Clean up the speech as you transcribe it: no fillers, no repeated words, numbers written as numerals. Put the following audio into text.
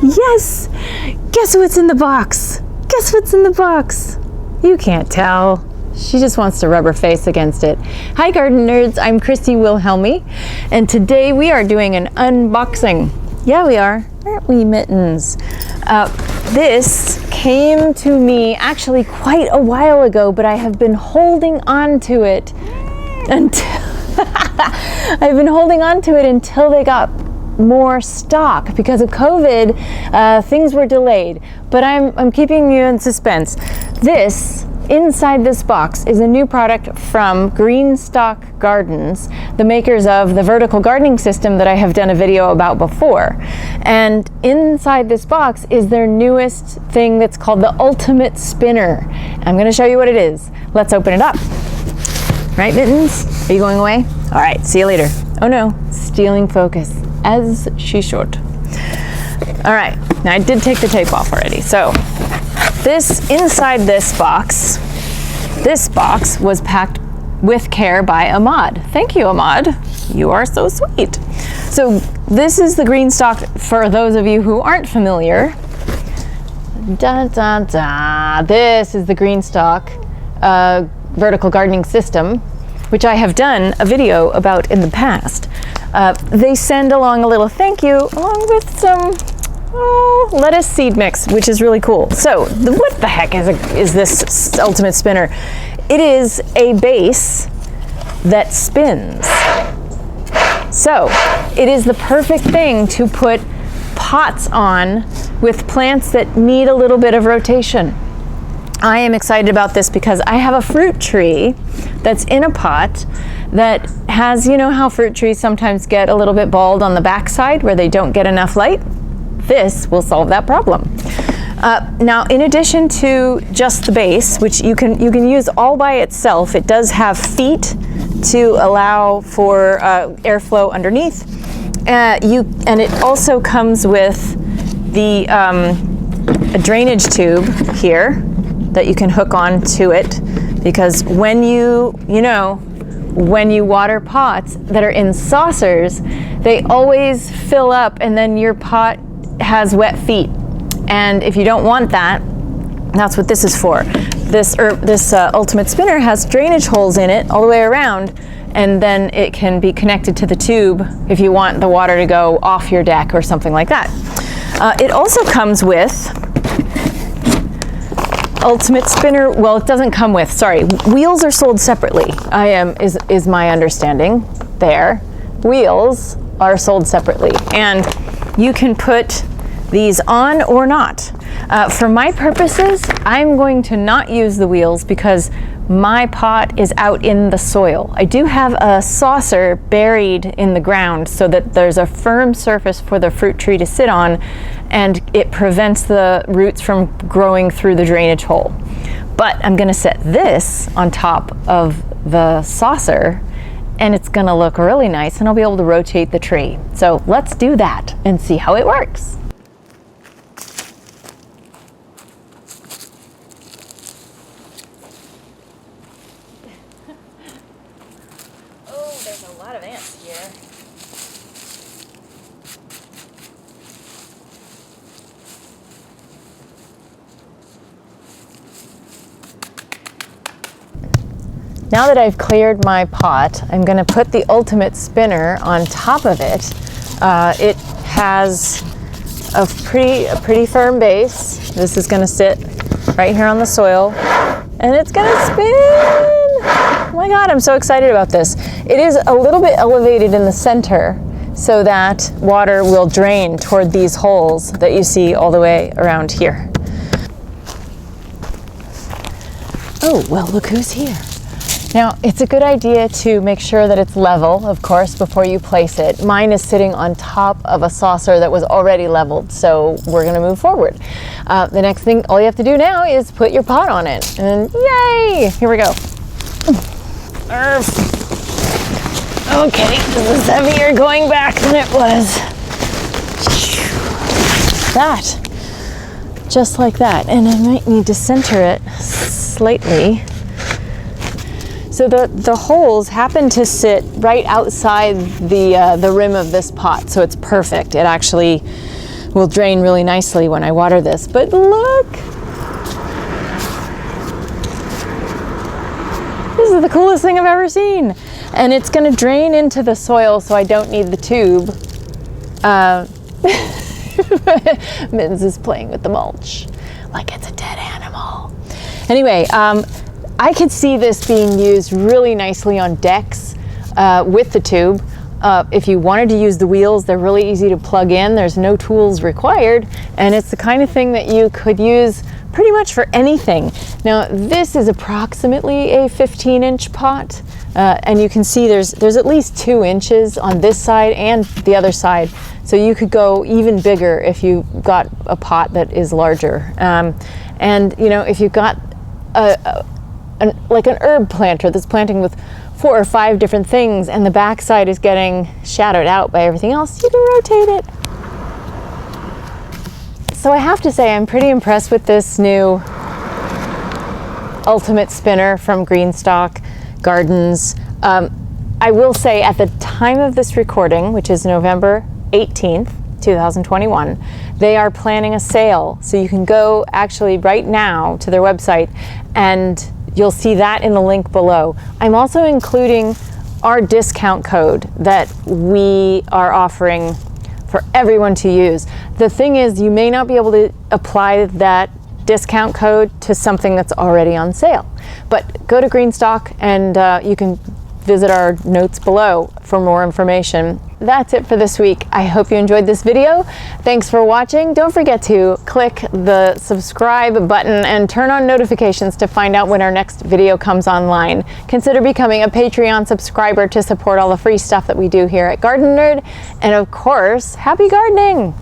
Yes! Guess what's in the box? Guess what's in the box? You can't tell. She just wants to rub her face against it. Hi garden nerds, I'm Christy Wilhelmi, and today we are doing an unboxing. Yeah, we are. Aren't we, Mittens? This came to me actually quite a while ago, but I have been holding on to it until I've been holding on to it until they got more stock. Because of COVID, things were delayed, but I'm keeping you in suspense. This, inside this box, is a new product from GreenStalk Gardens, the makers of the vertical gardening system that I have done a video about before. And inside this box is their newest thing that's called the Ultimate Spinner. I'm going to show you what it is. Let's open it up. Right, Mittens? Are you going away? All right, see you later. Oh no, stealing focus, as she should. All right, now I did take the tape off already. So inside this box was packed with care by Ahmad. Thank you, Ahmad. You are so sweet. So this is the GreenStalk, for those of you who aren't familiar. This is the GreenStalk vertical gardening system, which I have done a video about in the past. They send along a little thank you along with some lettuce seed mix, which is really cool. So what the heck is this Ultimate Spinner? It is a base that spins. So it is the perfect thing to put pots on with plants that need a little bit of rotation. I am excited about this because I have a fruit tree that's in a pot that has, you know how fruit trees sometimes get a little bit bald on the backside where they don't get enough light? This will solve that problem. Now, in addition to just the base, which you can use all by itself, it does have feet to allow for airflow underneath. And it also comes with the a drainage tube here that you can hook on to it, because when you water pots that are in saucers, they always fill up and then your pot has wet feet. And if you don't want that, that's what this is for. This Ultimate Spinner has drainage holes in it all the way around, and then it can be connected to the tube if you want the water to go off your deck or something like that. It also comes with Ultimate Spinner, well, it doesn't come with, sorry, wheels are sold separately. Is my understanding there. Wheels are sold separately, and you can put these on or not. For my purposes, I'm going to not use the wheels because my pot is out in the soil. I do have a saucer buried in the ground so that there's a firm surface for the fruit tree to sit on, and it prevents the roots from growing through the drainage hole. But I'm gonna set this on top of the saucer, and it's gonna look really nice, and I'll be able to rotate the tree. So let's do that and see how it works. There's a lot of ants here. Now that I've cleared my pot, I'm going to put the Ultimate Spinner on top of it. It has a pretty firm base. This is going to sit right here on the soil, and it's going to spin. Oh my God, I'm so excited about this. It is a little bit elevated in the center so that water will drain toward these holes that you see all the way around here. Oh, well, look who's here. Now, it's a good idea to make sure that it's level, of course, before you place it. Mine is sitting on top of a saucer that was already leveled, so we're gonna move forward. The next thing, all you have to do now is put your pot on it, and yay, here we go. Okay, this is heavier going back than it was. That, just like that, and I might need to center it slightly So the holes happen to sit right outside the rim of this pot, so it's perfect. It actually will drain really nicely when I water this. But look! This is the coolest thing I've ever seen. And it's gonna drain into the soil, so I don't need the tube. Mittens is playing with the mulch like it's a dead animal. Anyway, I could see this being used really nicely on decks with the tube. If you wanted to use the wheels, they're really easy to plug in. There's no tools required, and it's the kind of thing that you could use pretty much for anything. Now, this is approximately a 15-inch pot, and you can see there's at least 2 inches on this side and the other side. So you could go even bigger if you got a pot that is larger. And you know, if you've got like an herb planter that's planting with 4 or 5 different things and the backside is getting shadowed out by everything else, you can rotate it. So I have to say I'm pretty impressed with this new ultimate spinner from GreenStalk Gardens. I will say at the time of this recording, which is November 18th, 2021, they are planning a sale. So you can go actually right now to their website and you'll see that in the link below. I'm also including our discount code that we are offering for everyone to use. The thing is, you may not be able to apply that discount code to something that's already on sale. But go to GreenStalk and you can visit our notes below for more information. That's it for this week. I hope you enjoyed this video. Thanks for watching. Don't forget to click the subscribe button and turn on notifications to find out when our next video comes online. Consider becoming a Patreon subscriber to support all the free stuff that we do here at Gardenerd. And of course, happy gardening!